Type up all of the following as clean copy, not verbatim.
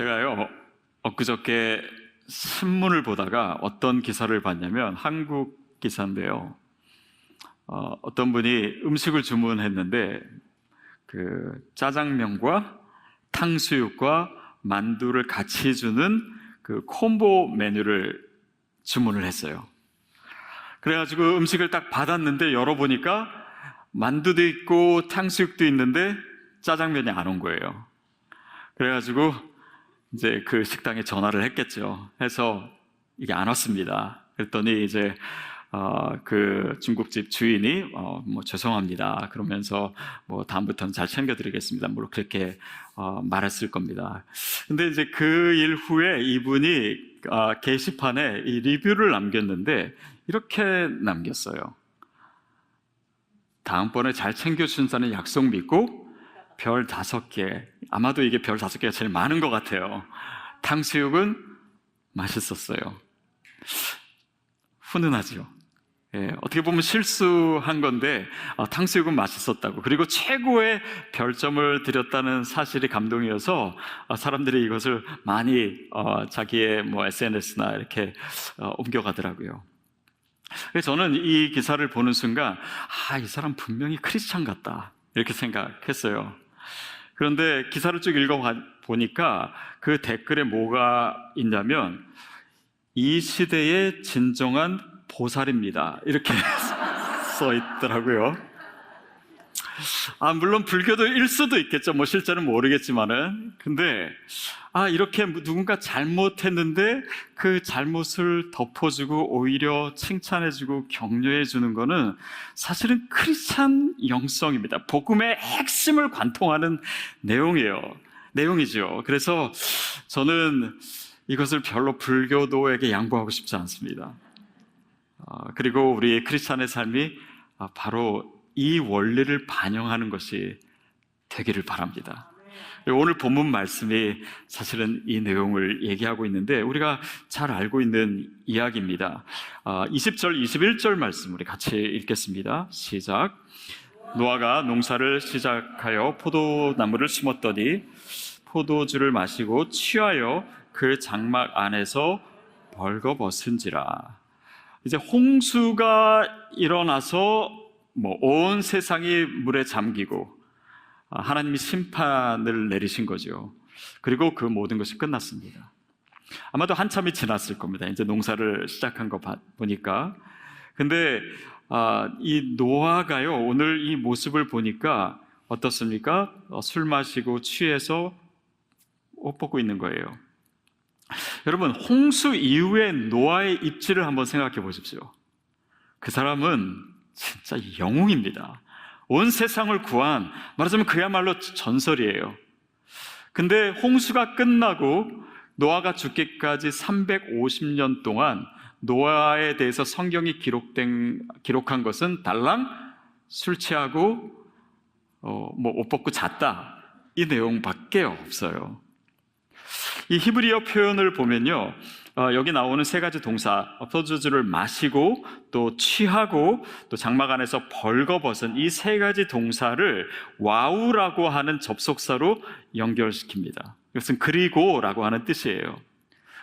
제가요, 엊그저께 신문을 보다가 어떤 기사를 봤냐면 한국 기사인데요. 어떤 분이 음식을 주문했는데 그 짜장면과 탕수육과 만두를 같이 주는 그 콤보 메뉴를 주문을 했어요. 그래가지고 음식을 딱 받았는데 열어보니까 만두도 있고 탕수육도 있는데 짜장면이 안 온 거예요. 그래가지고 이제 그 식당에 전화를 했겠죠. 해서 이게 안 왔습니다. 그랬더니 이제 그 중국집 주인이 뭐 죄송합니다 그러면서 뭐 다음부터는 잘 챙겨드리겠습니다 뭐 그렇게 말했을 겁니다. 근데 이제 그 일 후에 이분이 게시판에 이 리뷰를 남겼는데 이렇게 남겼어요. 다음번에 잘 챙겨준다는 약속 믿고 별 5개, 아마도 이게 별 5개가 제일 많은 것 같아요. 탕수육은 맛있었어요. 훈훈하죠. 예, 어떻게 보면 실수한 건데 탕수육은 맛있었다고, 그리고 최고의 별점을 드렸다는 사실이 감동이어서 사람들이 이것을 많이 자기의 뭐 SNS나 이렇게 옮겨가더라고요. 그래서 저는 이 기사를 보는 순간 이 사람 분명히 크리스찬 같다 이렇게 생각했어요. 그런데 기사를 쭉 읽어보니까 그 댓글에 뭐가 있냐면 이 시대의 진정한 보살입니다 이렇게 써 있더라고요. 물론 불교도일 수도 있겠죠. 뭐 실제는 모르겠지만은. 근데 이렇게 누군가 잘못했는데 그 잘못을 덮어주고 오히려 칭찬해주고 격려해주는 거는 사실은 크리스찬 영성입니다. 복음의 핵심을 관통하는 내용이죠. 그래서 저는 이것을 별로 불교도에게 양보하고 싶지 않습니다. 그리고 우리 크리스찬의 삶이 바로 이 원리를 반영하는 것이 되기를 바랍니다. 오늘 본문 말씀이 사실은 이 내용을 얘기하고 있는데 우리가 잘 알고 있는 이야기입니다. 20절, 21절 말씀 우리 같이 읽겠습니다. 시작. 노아가 농사를 시작하여 포도나무를 심었더니 포도주를 마시고 취하여 그 장막 안에서 벌거벗은지라. 이제 홍수가 일어나서 온 세상이 물에 잠기고 하나님이 심판을 내리신 거죠. 그리고 그 모든 것이 끝났습니다. 아마도 한참이 지났을 겁니다. 이제 농사를 시작한 거 보니까. 근데 이 노아가요, 오늘 이 모습을 보니까 어떻습니까? 술 마시고 취해서 옷 벗고 있는 거예요. 여러분, 홍수 이후에 노아의 입지를 한번 생각해 보십시오. 그 사람은 진짜 영웅입니다. 온 세상을 구한, 말하자면 그야말로 전설이에요. 근데 홍수가 끝나고 노아가 죽기까지 350년 동안 노아에 대해서 성경이 기록한 것은 달랑 술 취하고 옷 벗고 잤다, 이 내용밖에 없어요. 이 히브리어 표현을 보면요, 여기 나오는 3가지 동사, 포도주를 마시고 또 취하고 또 장막 안에서 벌거벗은 이 3가지 동사를 와우라고 하는 접속사로 연결시킵니다. 이것은 그리고라고 하는 뜻이에요.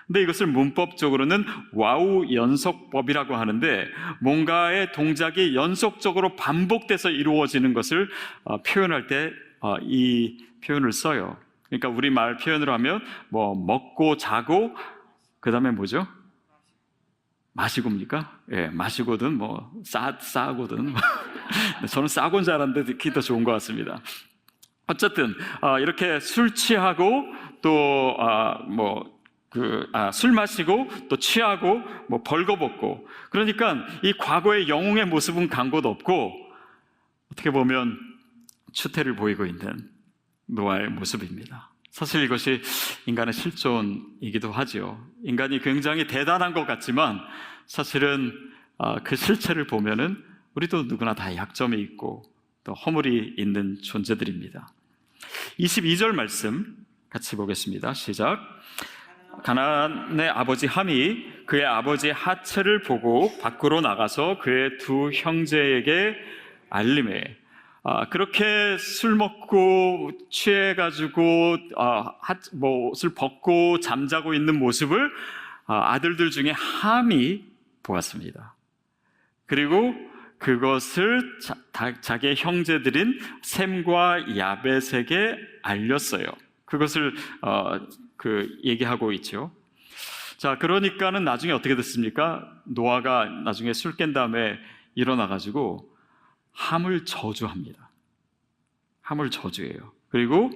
근데 이것을 문법적으로는 와우 연속법이라고 하는데 뭔가의 동작이 연속적으로 반복돼서 이루어지는 것을 표현할 때 이 표현을 써요. 그러니까 우리말 표현으로 하면 먹고 자고 그 다음에 뭐죠? 마시고입니까? 예, 마시고든 싸고든 저는 싸고인 줄 알았는데 듣기 더 좋은 것 같습니다. 어쨌든 이렇게 술 취하고 또 술 마시고 또 취하고 벌거벗고, 그러니까 이 과거의 영웅의 모습은 간 곳 없고 어떻게 보면 추태를 보이고 있는 노아의 모습입니다. 사실 이것이 인간의 실존이기도 하죠. 인간이 굉장히 대단한 것 같지만 사실은 그 실체를 보면은 우리도 누구나 다 약점이 있고 또 허물이 있는 존재들입니다. 22절 말씀 같이 보겠습니다. 시작. 가나안의 아버지 함이 그의 아버지 하체를 보고 밖으로 나가서 그의 2 형제에게 알림해. 그렇게 술 먹고 취해가지고 옷을 벗고 잠자고 있는 모습을 아들들 중에 함이 보았습니다. 그리고 그것을 자기의 형제들인 셈과 야벳에게 알렸어요. 그것을 얘기하고 있죠. 자, 그러니까는 나중에 어떻게 됐습니까? 노아가 나중에 술 깬 다음에 일어나가지고 함을 저주합니다. 함을 저주해요. 그리고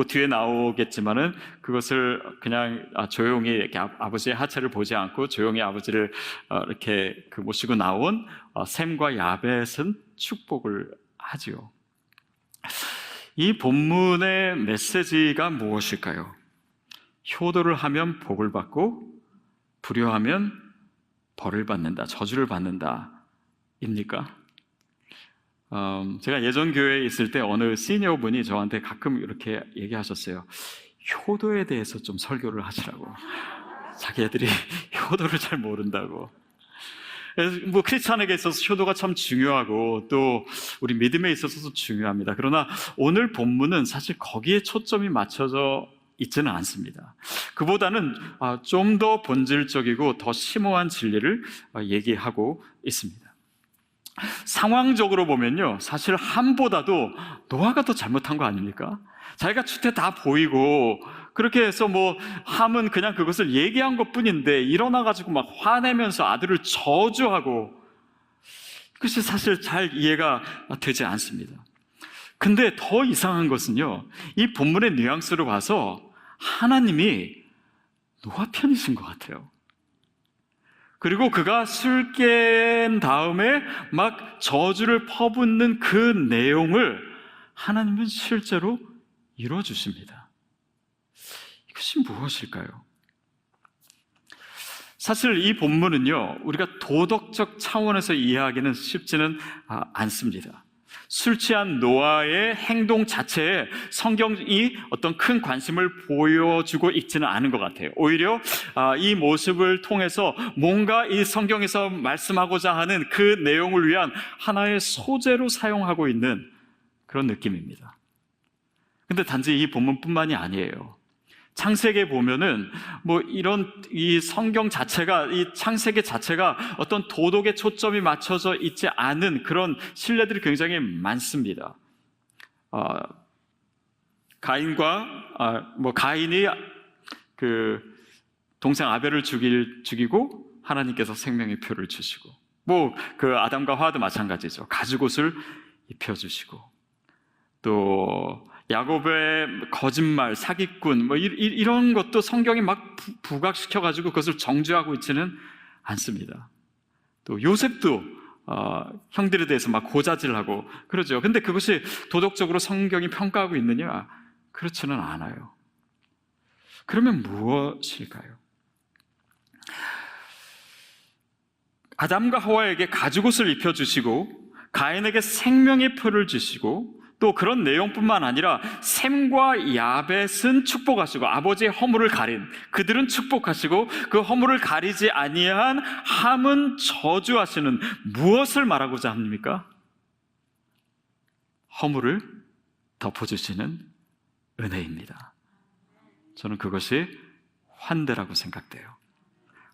뒤에 나오겠지만은 그것을 그냥 조용히 이렇게 아버지의 하체를 보지 않고 조용히 아버지를 이렇게 모시고 나온 셈과 야벳은 축복을 하지요. 이 본문의 메시지가 무엇일까요? 효도를 하면 복을 받고 불효하면 벌을 받는다, 저주를 받는다 입니까? 제가 예전 교회에 있을 때 어느 시니어 분이 저한테 가끔 이렇게 얘기하셨어요. 효도에 대해서 좀 설교를 하시라고. 자기애들이 효도를 잘 모른다고. 그래서 크리스찬에게 있어서 효도가 참 중요하고 또 우리 믿음에 있어서도 중요합니다. 그러나 오늘 본문은 사실 거기에 초점이 맞춰져 있지는 않습니다. 그보다는 좀 더 본질적이고 더 심오한 진리를 얘기하고 있습니다. 상황적으로 보면요, 사실 함보다도 노아가 더 잘못한 거 아닙니까? 자기가 주태 다 보이고 그렇게 해서 함은 그냥 그것을 얘기한 것뿐인데 일어나가지고 막 화내면서 아들을 저주하고, 그것이 사실 잘 이해가 되지 않습니다. 근데 더 이상한 것은요, 이 본문의 뉘앙스로 봐서 하나님이 노아 편이신 것 같아요. 그리고 그가 술 깬 다음에 막 저주를 퍼붓는 그 내용을 하나님은 실제로 이루어주십니다. 이것이 무엇일까요? 사실 이 본문은요, 우리가 도덕적 차원에서 이해하기는 쉽지는 않습니다. 술 취한 노아의 행동 자체에 성경이 어떤 큰 관심을 보여주고 있지는 않은 것 같아요. 오히려 이 모습을 통해서 뭔가 이 성경에서 말씀하고자 하는 그 내용을 위한 하나의 소재로 사용하고 있는 그런 느낌입니다. 근데 단지 이 본문뿐만이 아니에요. 창세기에 보면은 이런 이 성경 자체가, 이 창세기 자체가 어떤 도덕의 초점이 맞춰져 있지 않은 그런 신뢰들이 굉장히 많습니다. 가인이 그 동생 아벨을 죽이고 하나님께서 생명의 표를 주시고, 그 아담과 하와도 마찬가지죠. 가죽옷을 입혀주시고, 또 야곱의 거짓말, 사기꾼 이런 것도 성경이 막 부각시켜가지고 그것을 정죄하고 있지는 않습니다. 또 요셉도 형들에 대해서 막 고자질하고 그러죠. 근데 그것이 도덕적으로 성경이 평가하고 있느냐? 그렇지는 않아요. 그러면 무엇일까요? 아담과 하와에게 가죽옷을 입혀주시고 가인에게 생명의 표를 주시고, 또 그런 내용뿐만 아니라 셈과 야벳은 축복하시고 아버지의 허물을 가린 그들은 축복하시고, 그 허물을 가리지 아니한 함은 저주하시는, 무엇을 말하고자 합니까? 허물을 덮어주시는 은혜입니다. 저는 그것이 환대라고 생각돼요.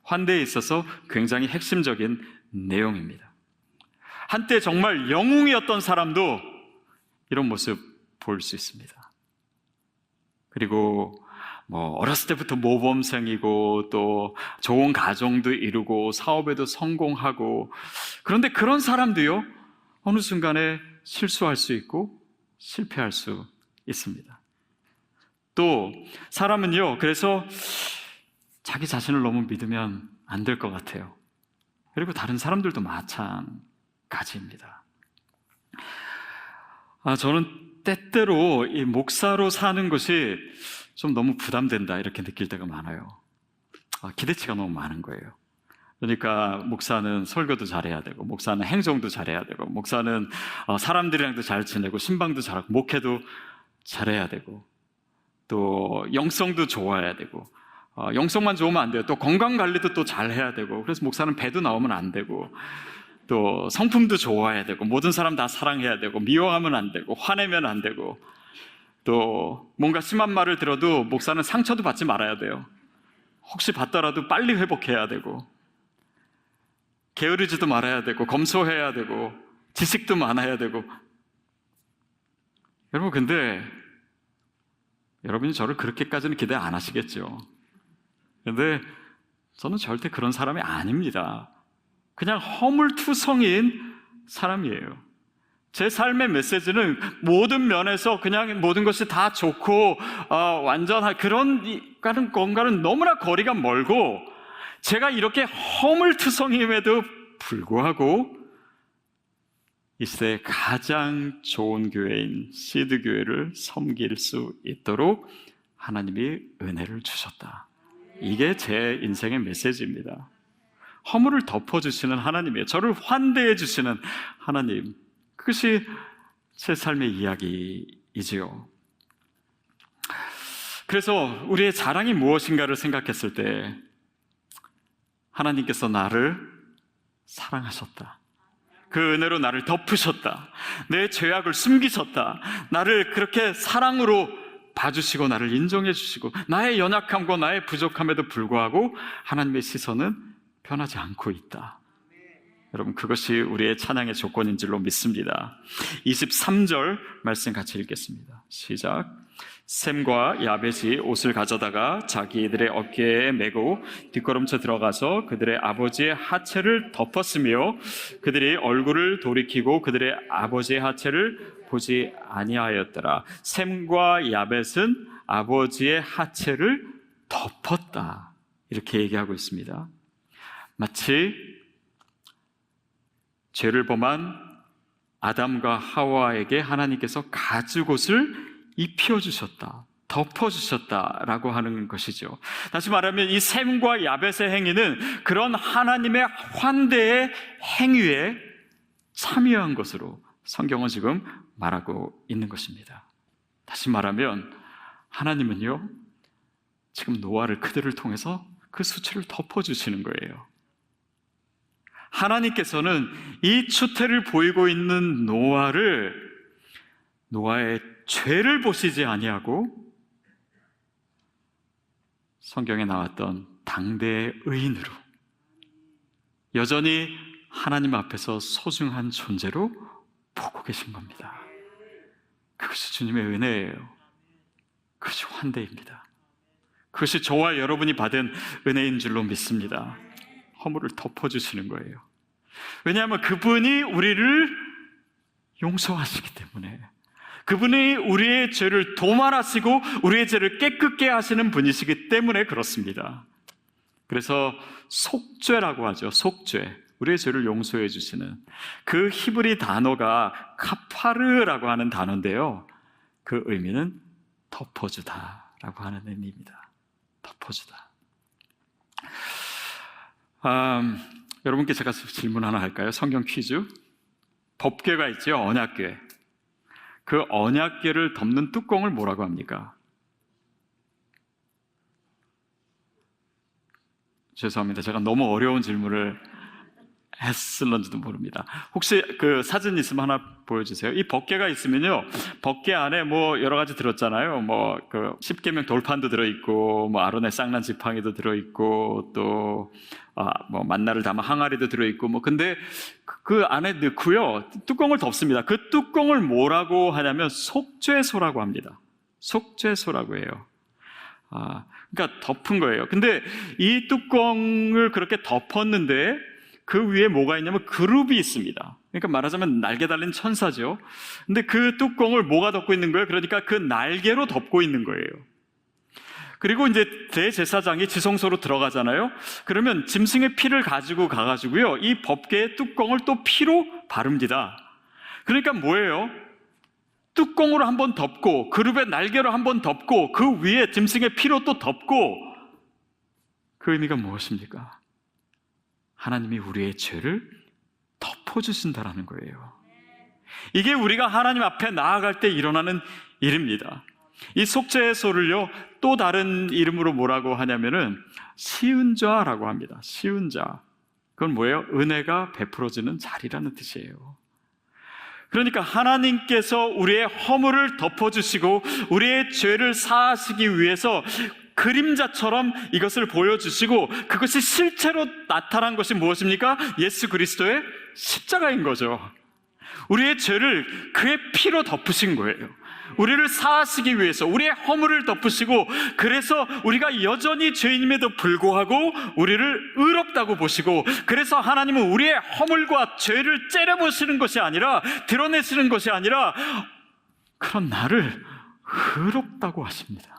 환대에 있어서 굉장히 핵심적인 내용입니다. 한때 정말 영웅이었던 사람도 이런 모습 볼 수 있습니다. 그리고 어렸을 때부터 모범생이고 또 좋은 가정도 이루고 사업에도 성공하고, 그런데 그런 사람도요, 어느 순간에 실수할 수 있고 실패할 수 있습니다. 또 사람은요, 그래서 자기 자신을 너무 믿으면 안 될 것 같아요. 그리고 다른 사람들도 마찬가지입니다. 저는 때때로 이 목사로 사는 것이 좀 너무 부담된다 이렇게 느낄 때가 많아요. 기대치가 너무 많은 거예요. 그러니까 목사는 설교도 잘해야 되고, 목사는 행정도 잘해야 되고, 목사는 사람들이랑도 잘 지내고, 신방도 잘하고, 목회도 잘해야 되고, 또 영성도 좋아야 되고, 영성만 좋으면 안 돼요. 또 건강관리도 또 잘해야 되고, 그래서 목사는 배도 나오면 안 되고, 또 성품도 좋아야 되고 모든 사람 다 사랑해야 되고 미워하면 안 되고 화내면 안 되고 또 뭔가 심한 말을 들어도 목사는 상처도 받지 말아야 돼요. 혹시 받더라도 빨리 회복해야 되고 게으르지도 말아야 되고 검소해야 되고 지식도 많아야 되고. 여러분, 근데 여러분이 저를 그렇게까지는 기대 안 하시겠죠. 근데 저는 절대 그런 사람이 아닙니다. 그냥 허물투성이인 사람이에요. 제 삶의 메시지는 모든 면에서 그냥 모든 것이 다 좋고 완전한 그런 건가는 너무나 거리가 멀고, 제가 이렇게 허물투성임에도 불구하고 이 시대에 가장 좋은 교회인 시드교회를 섬길 수 있도록 하나님이 은혜를 주셨다. 이게 제 인생의 메시지입니다. 허물을 덮어주시는 하나님이에요. 저를 환대해 주시는 하나님, 그것이 제 삶의 이야기이지요. 그래서 우리의 자랑이 무엇인가를 생각했을 때 하나님께서 나를 사랑하셨다, 그 은혜로 나를 덮으셨다, 내 죄악을 숨기셨다, 나를 그렇게 사랑으로 봐주시고 나를 인정해 주시고 나의 연약함과 나의 부족함에도 불구하고 하나님의 시선은 변하지 않고 있다. 여러분, 그것이 우리의 찬양의 조건인 줄로 믿습니다. 23절 말씀 같이 읽겠습니다. 시작. 셈과 야벳이 옷을 가져다가 자기들의 어깨에 메고 뒷걸음쳐 들어가서 그들의 아버지의 하체를 덮었으며 그들이 얼굴을 돌이키고 그들의 아버지의 하체를 보지 아니하였더라. 셈과 야벳은 아버지의 하체를 덮었다, 이렇게 얘기하고 있습니다. 마치 죄를 범한 아담과 하와에게 하나님께서 가죽옷을 입혀주셨다, 덮어주셨다라고 하는 것이죠. 다시 말하면 이 셈과 야벳의 행위는 그런 하나님의 환대의 행위에 참여한 것으로 성경은 지금 말하고 있는 것입니다. 다시 말하면 하나님은요, 지금 노아를 그들을 통해서 그 수치를 덮어주시는 거예요. 하나님께서는 이 추태를 보이고 있는 노아의 죄를 보시지 아니하고 성경에 나왔던 당대의 의인으로 여전히 하나님 앞에서 소중한 존재로 보고 계신 겁니다. 그것이 주님의 은혜예요. 그것이 환대입니다. 그것이 저와 여러분이 받은 은혜인 줄로 믿습니다. 허물을 덮어주시는 거예요. 왜냐하면 그분이 우리를 용서하시기 때문에, 그분이 우리의 죄를 도말하시고 우리의 죄를 깨끗게 하시는 분이시기 때문에 그렇습니다. 그래서 속죄라고 하죠. 속죄, 우리의 죄를 용서해 주시는 그 히브리 단어가 카파르라고 하는 단어인데요, 그 의미는 덮어주다라고 하는 의미입니다. 덮어주다. 여러분께 제가 질문 하나 할까요? 성경 퀴즈. 법궤가 있죠, 언약궤. 그 언약궤를 덮는 뚜껑을 뭐라고 합니까? 죄송합니다. 제가 너무 어려운 질문을 했을런지도 모릅니다. 혹시 그 사진 있으면 하나 보여주세요. 이 법궤가 있으면요, 법궤 안에 뭐 여러 가지 들었잖아요. 뭐 그 십계명 돌판도 들어있고, 뭐 아론의 쌍난 지팡이도 들어있고, 또 뭐 만나를 담은 항아리도 들어있고, 뭐 근데 그 안에 넣고요, 뚜껑을 덮습니다. 그 뚜껑을 뭐라고 하냐면 속죄소라고 합니다. 속죄소라고 해요. 그러니까 덮은 거예요. 근데 이 뚜껑을 그렇게 덮었는데 그 위에 뭐가 있냐면 그룹이 있습니다. 그러니까 말하자면 날개 달린 천사죠. 근데 그 뚜껑을 뭐가 덮고 있는 거예요? 그러니까 그 날개로 덮고 있는 거예요. 그리고 이제 대제사장이 지성소로 들어가잖아요. 그러면 짐승의 피를 가지고 가가지고요, 이 법궤의 뚜껑을 또 피로 바릅니다. 그러니까 뭐예요? 뚜껑으로 한번 덮고 그룹의 날개로 한번 덮고 그 위에 짐승의 피로 또 덮고, 그 의미가 무엇입니까? 하나님이 우리의 죄를 덮어주신다라는 거예요. 이게 우리가 하나님 앞에 나아갈 때 일어나는 일입니다. 이 속죄소를요, 또 다른 이름으로 뭐라고 하냐면은 시은자라고 합니다. 시은자. 그건 뭐예요? 은혜가 베풀어지는 자리라는 뜻이에요. 그러니까 하나님께서 우리의 허물을 덮어주시고 우리의 죄를 사하시기 위해서 그림자처럼 이것을 보여주시고, 그것이 실제로 나타난 것이 무엇입니까? 예수 그리스도의 십자가인 거죠. 우리의 죄를 그의 피로 덮으신 거예요. 우리를 사하시기 위해서 우리의 허물을 덮으시고, 그래서 우리가 여전히 죄인임에도 불구하고 우리를 의롭다고 보시고, 그래서 하나님은 우리의 허물과 죄를 째려보시는 것이 아니라, 드러내시는 것이 아니라, 그런 나를 의롭다고 하십니다.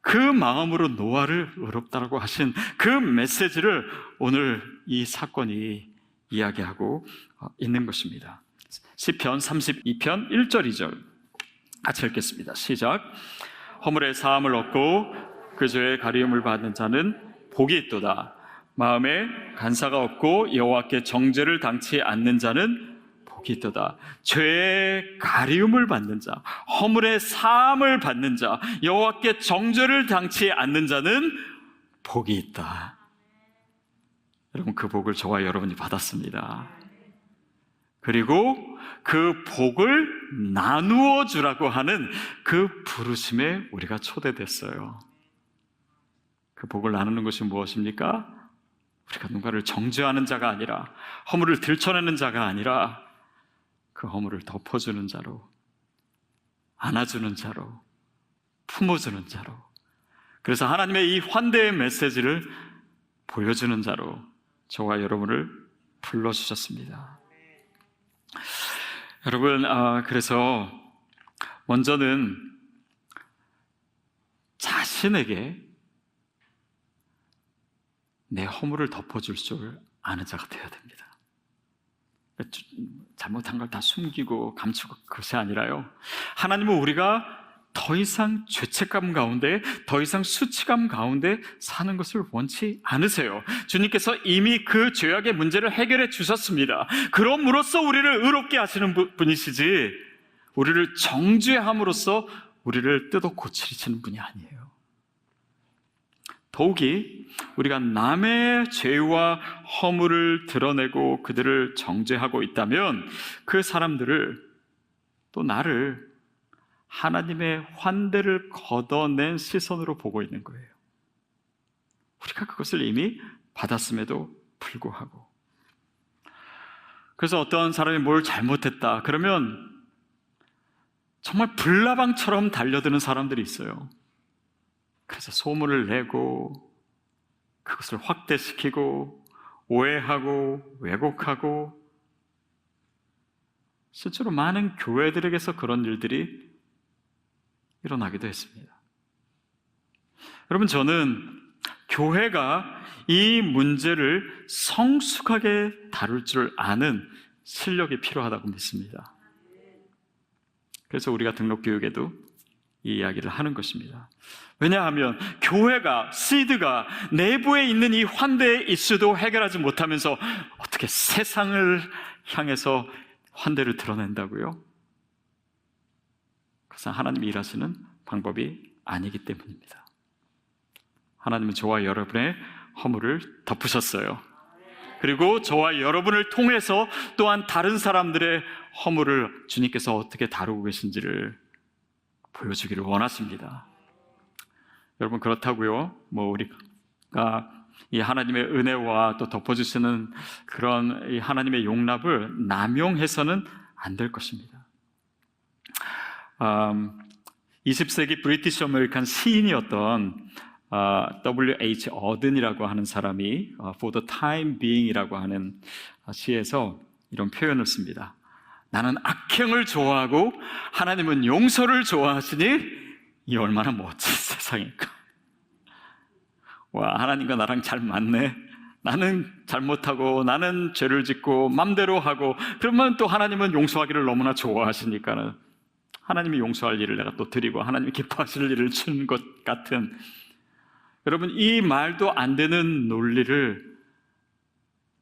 그 마음으로 노아를 의롭다라고 하신 그 메시지를 오늘 이 사건이 이야기하고 있는 것입니다. 시편 32편 1절 2절 같이 읽겠습니다. 시작. 허물의 사함을 얻고 그 죄의 가리움을 받는 자는 복이 있도다. 마음에 간사가 없고 여호와께 정죄를 당치 않는 자는 복이 있도다. 죄의 가리움을 받는 자, 허물의 사함을 받는 자, 여호와께 정죄를 당치 않는 자는 복이 있다. 여러분, 그 복을 저와 여러분이 받았습니다. 그리고 그 복을 나누어 주라고 하는 그 부르심에 우리가 초대됐어요. 그 복을 나누는 것이 무엇입니까? 우리가 누군가를 정죄하는 자가 아니라, 허물을 들춰내는 자가 아니라, 그 허물을 덮어주는 자로, 안아주는 자로, 품어주는 자로, 그래서 하나님의 이 환대의 메시지를 보여주는 자로 저와 여러분을 불러주셨습니다. 여러분, 그래서 먼저는 자신에게 내 허물을 덮어줄 줄 아는 자가 되어야 됩니다. 잘못한 걸 다 숨기고 감추고 그것이 아니라요, 하나님은 우리가 더 이상 죄책감 가운데, 더 이상 수치감 가운데 사는 것을 원치 않으세요. 주님께서 이미 그 죄악의 문제를 해결해 주셨습니다. 그럼으로써 우리를 의롭게 하시는 분이시지, 우리를 정죄함으로써 우리를 뜯어 고치시는 분이 아니에요. 더욱이 우리가 남의 죄와 허물을 드러내고 그들을 정죄하고 있다면, 그 사람들을, 또 나를 하나님의 환대를 걷어낸 시선으로 보고 있는 거예요. 우리가 그것을 이미 받았음에도 불구하고. 그래서 어떤 사람이 뭘 잘못했다 그러면 정말 불나방처럼 달려드는 사람들이 있어요. 그래서 소문을 내고 그것을 확대시키고 오해하고 왜곡하고, 실제로 많은 교회들에게서 그런 일들이 일어나기도 했습니다. 여러분, 저는 교회가 이 문제를 성숙하게 다룰 줄 아는 실력이 필요하다고 믿습니다. 그래서 우리가 등록교육에도 이 이야기를 하는 것입니다. 왜냐하면 교회가, 시드가 내부에 있는 이 환대의 이슈도 해결하지 못하면서 어떻게 세상을 향해서 환대를 드러낸다고요? 그것은 하나님이 일하시는 방법이 아니기 때문입니다. 하나님은 저와 여러분의 허물을 덮으셨어요. 그리고 저와 여러분을 통해서 또한 다른 사람들의 허물을 주님께서 어떻게 다루고 계신지를 보여주기를 원하십니다. 여러분, 그렇다고요, 우리가 이 하나님의 은혜와 또 덮어주시는 그런 이 하나님의 용납을 남용해서는 안 될 것입니다. 20세기 브리티시 아메리칸 시인이었던 W.H. 어든이라고 하는 사람이 For the Time Being이라고 하는 시에서 이런 표현을 씁니다. 나는 악행을 좋아하고 하나님은 용서를 좋아하시니 이 얼마나 멋진 세상일까. 와, 하나님과 나랑 잘 맞네. 나는 잘못하고 나는 죄를 짓고 맘대로 하고, 그러면 또 하나님은 용서하기를 너무나 좋아하시니까는 하나님이 용서할 일을 내가 또 드리고 하나님이 기뻐하실 일을 주는 것 같은, 여러분, 이 말도 안 되는 논리를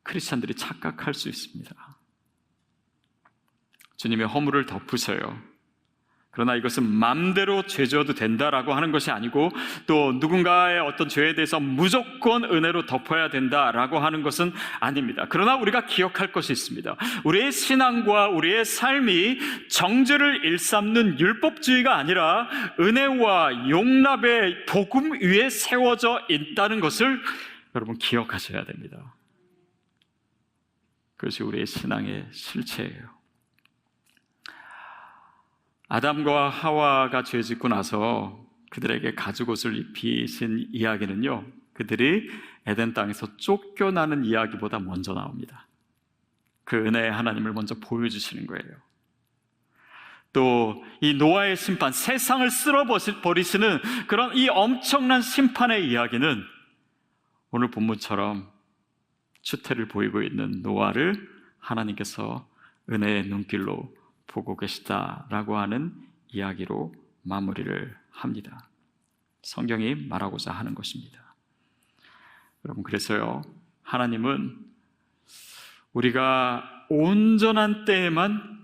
크리스찬들이 착각할 수 있습니다. 주님의 허물을 덮으셔요. 그러나 이것은 맘대로 죄 지어도 된다라고 하는 것이 아니고, 또 누군가의 어떤 죄에 대해서 무조건 은혜로 덮어야 된다라고 하는 것은 아닙니다. 그러나 우리가 기억할 것이 있습니다. 우리의 신앙과 우리의 삶이 정죄를 일삼는 율법주의가 아니라 은혜와 용납의 복음 위에 세워져 있다는 것을 여러분 기억하셔야 됩니다. 그것이 우리의 신앙의 실체예요. 아담과 하와가 죄 짓고 나서 그들에게 가죽옷을 입히신 이야기는요, 그들이 에덴 땅에서 쫓겨나는 이야기보다 먼저 나옵니다. 그 은혜의 하나님을 먼저 보여주시는 거예요. 또 이 노아의 심판, 세상을 쓸어버리시는 그런 이 엄청난 심판의 이야기는 오늘 본문처럼 추태를 보이고 있는 노아를 하나님께서 은혜의 눈길로 보고 계시다라고 하는 이야기로 마무리를 합니다. 성경이 말하고자 하는 것입니다. 여러분, 그래서요, 하나님은 우리가 온전한 때에만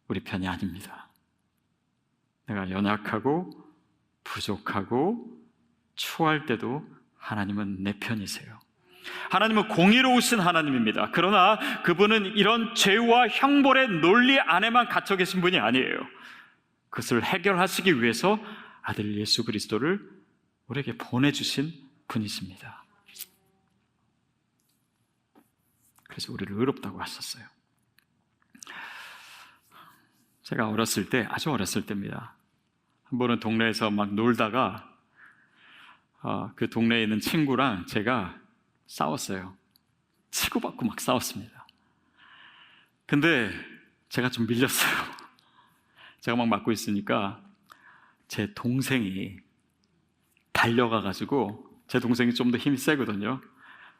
우리 편이 아닙니다. 내가 연약하고 부족하고 추할 때도 하나님은 내 편이세요. 하나님은 공의로우신 하나님입니다. 그러나 그분은 이런 죄와 형벌의 논리 안에만 갇혀 계신 분이 아니에요. 그것을 해결하시기 위해서 아들 예수 그리스도를 우리에게 보내주신 분이십니다. 그래서 우리를 의롭다고 하셨어요. 제가 어렸을 때, 아주 어렸을 때입니다. 한 번은 동네에서 막 놀다가 그 동네에 있는 친구랑 제가 싸웠어요. 치고받고 막 싸웠습니다. 근데 제가 좀 밀렸어요. 제가 막 맞고 있으니까 제 동생이 달려가가지고, 제 동생이 좀 더 힘이 세거든요.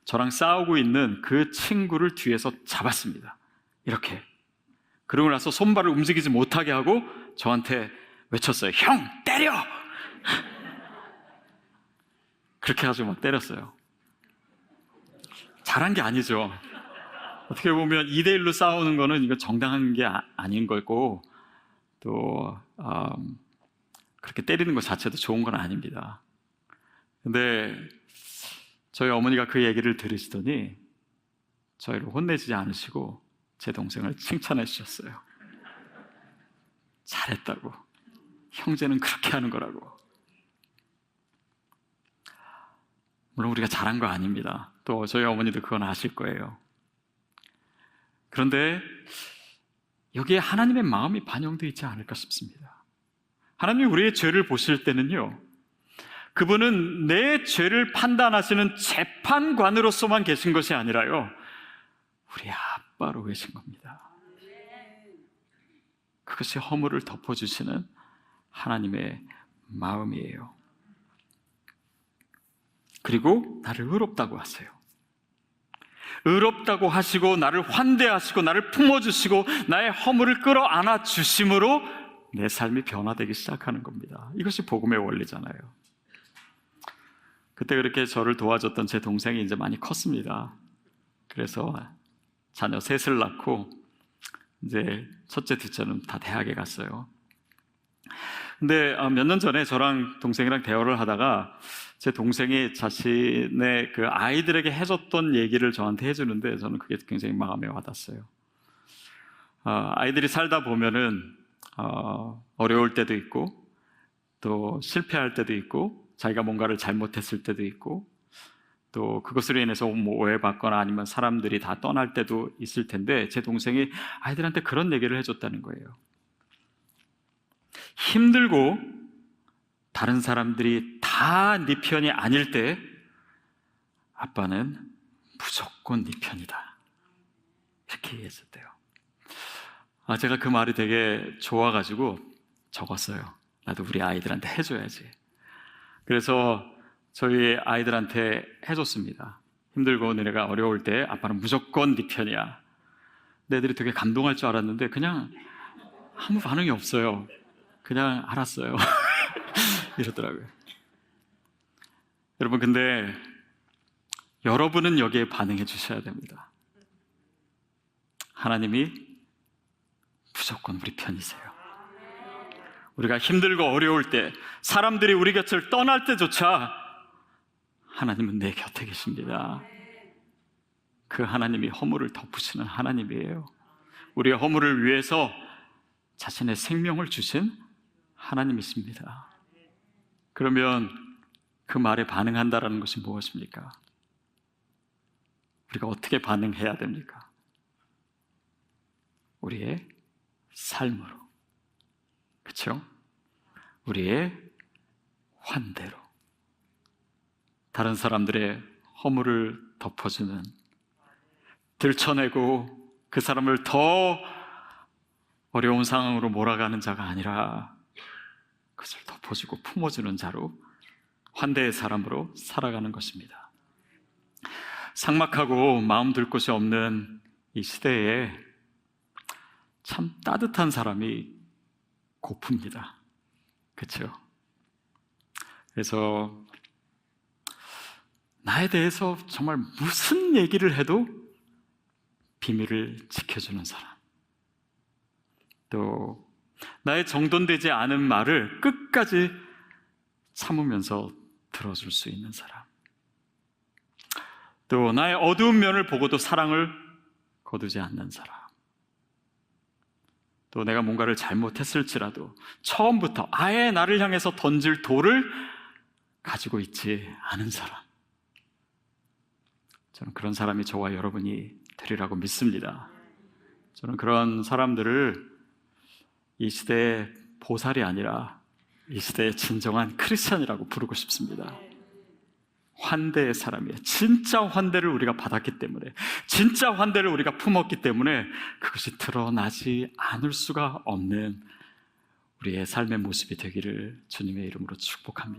저랑 싸우고 있는 그 친구를 뒤에서 잡았습니다. 이렇게. 그러고 나서 손발을 움직이지 못하게 하고 저한테 외쳤어요. 형, 때려! 그렇게 해가지고 막 때렸어요. 잘한 게 아니죠. 어떻게 보면 2대1로 싸우는 거는 이거 정당한 게 아닌 거고, 또 그렇게 때리는 것 자체도 좋은 건 아닙니다. 근데 저희 어머니가 그 얘기를 들으시더니 저희를 혼내지 않으시고 제 동생을 칭찬해 주셨어요. 잘했다고. 형제는 그렇게 하는 거라고. 물론 우리가 잘한 거 아닙니다. 또 저희 어머니도 그건 아실 거예요. 그런데 여기에 하나님의 마음이 반영되어 있지 않을까 싶습니다. 하나님이 우리의 죄를 보실 때는요, 그분은 내 죄를 판단하시는 재판관으로서만 계신 것이 아니라요, 우리 아빠로 계신 겁니다. 그것이 허물을 덮어주시는 하나님의 마음이에요. 그리고 나를 의롭다고 하세요. 의롭다고 하시고 나를 환대하시고 나를 품어주시고 나의 허물을 끌어안아 주심으로 내 삶이 변화되기 시작하는 겁니다. 이것이 복음의 원리잖아요. 그때 그렇게 저를 도와줬던 제 동생이 이제 많이 컸습니다. 그래서 자녀 셋을 낳고 이제 첫째, 둘째는 다 대학에 갔어요. 근데 몇 년 전에 저랑 동생이랑 대화를 하다가 제 동생이 자신의 그 아이들에게 해줬던 얘기를 저한테 해주는데 저는 그게 굉장히 마음에 와닿았어요. 아이들이 살다 보면은 어려울 때도 있고 또 실패할 때도 있고 자기가 뭔가를 잘못했을 때도 있고 또 그것으로 인해서 뭐 오해받거나 아니면 사람들이 다 떠날 때도 있을 텐데 제 동생이 아이들한테 그런 얘기를 해줬다는 거예요. 힘들고 다른 사람들이 다 네 편이 아닐 때 아빠는 무조건 네 편이다, 이렇게 얘기했었대요. 제가 그 말이 되게 좋아가지고 적었어요. 나도 우리 아이들한테 해줘야지. 그래서 저희 아이들한테 해줬습니다. 힘들고 너네가 어려울 때 아빠는 무조건 네 편이야. 근데 애들이 되게 감동할 줄 알았는데 그냥 아무 반응이 없어요. 그냥 알았어요. 이러더라고요. 여러분, 근데 여러분은 여기에 반응해 주셔야 됩니다. 하나님이 무조건 우리 편이세요. 우리가 힘들고 어려울 때, 사람들이 우리 곁을 떠날 때조차 하나님은 내 곁에 계십니다. 그 하나님이 허물을 덮으시는 하나님이에요. 우리의 허물을 위해서 자신의 생명을 주신 하나님이십니다. 그러면 그 말에 반응한다라는 것이 무엇입니까? 우리가 어떻게 반응해야 됩니까? 우리의 삶으로, 그렇죠? 우리의 환대로 다른 사람들의 허물을 덮어주는, 들춰내고 그 사람을 더 어려운 상황으로 몰아가는 자가 아니라 그것을 덮어주고 품어주는 자로, 환대의 사람으로 살아가는 것입니다. 삭막하고 마음 둘 곳이 없는 이 시대에 참 따뜻한 사람이 고픕니다. 그렇죠? 그래서 나에 대해서 정말 무슨 얘기를 해도 비밀을 지켜주는 사람, 또 나의 정돈되지 않은 말을 끝까지 참으면서 들어줄 수 있는 사람, 또 나의 어두운 면을 보고도 사랑을 거두지 않는 사람, 또 내가 뭔가를 잘못했을지라도 처음부터 아예 나를 향해서 던질 돌을 가지고 있지 않은 사람, 저는 그런 사람이 저와 여러분이 되리라고 믿습니다. 저는 그런 사람들을 이 시대의 보살이 아니라 이 시대의 진정한 크리스찬이라고 부르고 싶습니다. 환대의 사람이에요. 진짜 환대를 우리가 받았기 때문에, 진짜 환대를 우리가 품었기 때문에 그것이 드러나지 않을 수가 없는 우리의 삶의 모습이 되기를 주님의 이름으로 축복합니다.